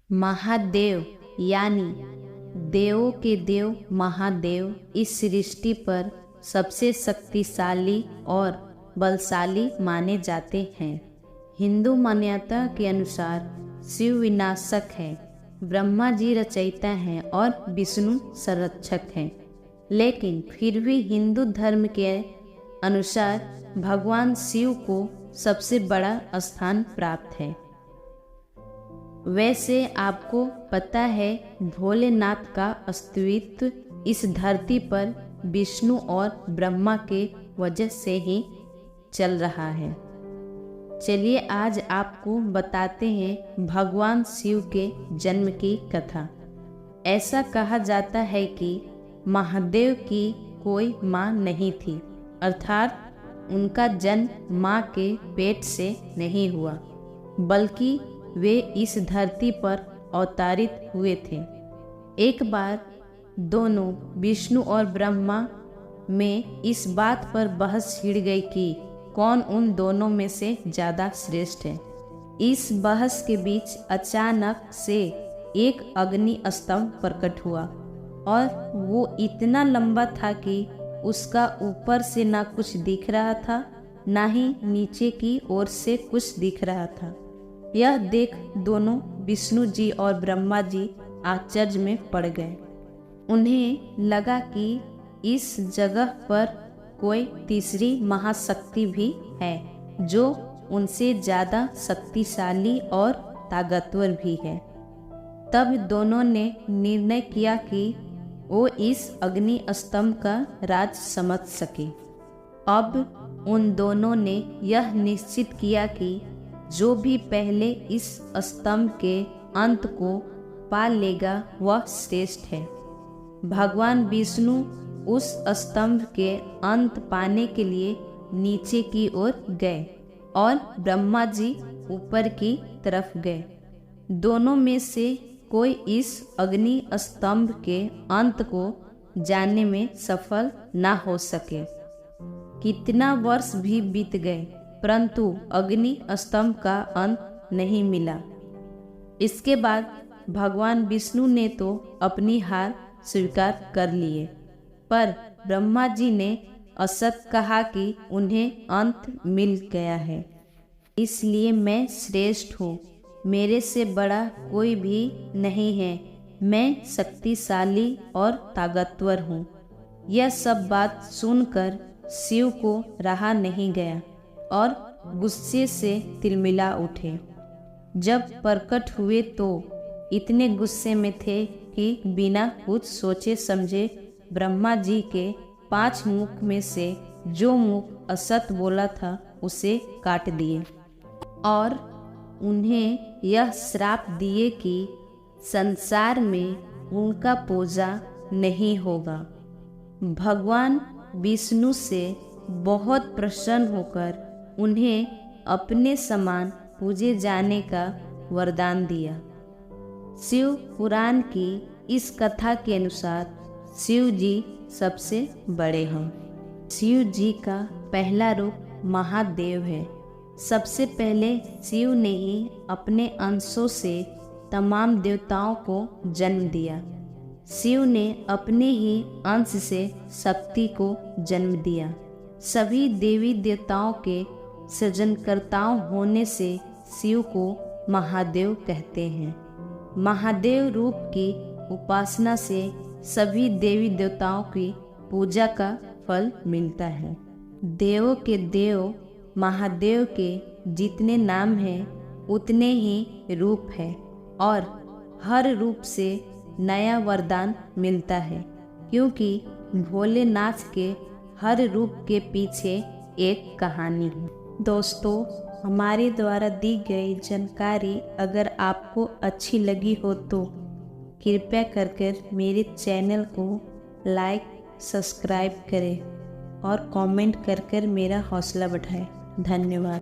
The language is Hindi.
महादेव यानी देवों के देव महादेव इस सृष्टि पर सबसे शक्तिशाली और बलशाली माने जाते हैं। हिंदू मान्यता के अनुसार शिव विनाशक है, ब्रह्मा जी रचयिता हैं और विष्णु संरक्षक हैं। लेकिन फिर भी हिंदू धर्म के अनुसार भगवान शिव को सबसे बड़ा स्थान प्राप्त है। वैसे आपको पता है भोलेनाथ का अस्तित्व इस धरती पर विष्णु और ब्रह्मा के वजह से ही चल रहा है। चलिए आज आपको बताते हैं भगवान शिव के जन्म की कथा। ऐसा कहा जाता है कि महादेव की कोई माँ नहीं थी, अर्थात उनका जन्म माँ के पेट से नहीं हुआ, बल्कि वे इस धरती पर अवतरित हुए थे। एक बार दोनों विष्णु और ब्रह्मा में इस बात पर बहस छिड़ गई कि कौन उन दोनों में से ज़्यादा श्रेष्ठ है। इस बहस के बीच अचानक से एक अग्नि स्तंभ प्रकट हुआ और वो इतना लंबा था कि उसका ऊपर से ना कुछ दिख रहा था, ना ही नीचे की ओर से कुछ दिख रहा था। यह देख दोनों विष्णु जी और ब्रह्मा जी आश्चर्य में पड़ गए। उन्हें लगा कि इस जगह पर कोई तीसरी महाशक्ति भी है जो उनसे ज़्यादा शक्तिशाली और ताकतवर भी है। तब दोनों ने निर्णय किया कि वो इस अग्नि स्तंभ का राज समझ सके। अब उन दोनों ने यह निश्चित किया कि जो भी पहले इस स्तंभ के अंत को पा लेगा वह श्रेष्ठ है। भगवान विष्णु उस स्तंभ के अंत पाने के लिए नीचे की ओर गए और ब्रह्मा जी ऊपर की तरफ गए। दोनों में से कोई इस अग्नि स्तंभ के अंत को जानने में सफल न हो सके। कितना वर्ष भी बीत गए परंतु अग्नि स्तंभ का अंत नहीं मिला। इसके बाद भगवान विष्णु ने तो अपनी हार स्वीकार कर लिए, पर ब्रह्मा जी ने असत कहा कि उन्हें अंत मिल गया है, इसलिए मैं श्रेष्ठ हूँ, मेरे से बड़ा कोई भी नहीं है, मैं शक्तिशाली और ताकतवर हूँ। यह सब बात सुनकर शिव को रहा नहीं गया और गुस्से से तिलमिला उठे। जब प्रकट हुए तो इतने गुस्से में थे कि बिना कुछ सोचे समझे ब्रह्मा जी के 5 मुख में से जो मुख असत बोला था उसे काट दिए और उन्हें यह श्राप दिए कि संसार में उनका पूजा नहीं होगा। भगवान विष्णु से बहुत प्रसन्न होकर उन्हें अपने समान पूजे जाने का वरदान दिया। शिव पुराण की इस कथा के अनुसार शिव जी सबसे बड़े हैं। शिव जी का पहला रूप महादेव है। सबसे पहले शिव ने ही अपने अंशों से तमाम देवताओं को जन्म दिया। शिव ने अपने ही अंश से शक्ति को जन्म दिया। सभी देवी देवताओं के सृजनकर्ताओं होने से शिव को महादेव कहते हैं। महादेव रूप की उपासना से सभी देवी देवताओं की पूजा का फल मिलता है। देवों के देव महादेव के जितने नाम हैं उतने ही रूप है और हर रूप से नया वरदान मिलता है, क्योंकि भोलेनाथ के हर रूप के पीछे एक कहानी है। दोस्तों, हमारे द्वारा दी गई जानकारी अगर आपको अच्छी लगी हो तो कृपया कर मेरे चैनल को लाइक सब्सक्राइब करें और कमेंट कर मेरा हौसला बढ़ाएं। धन्यवाद।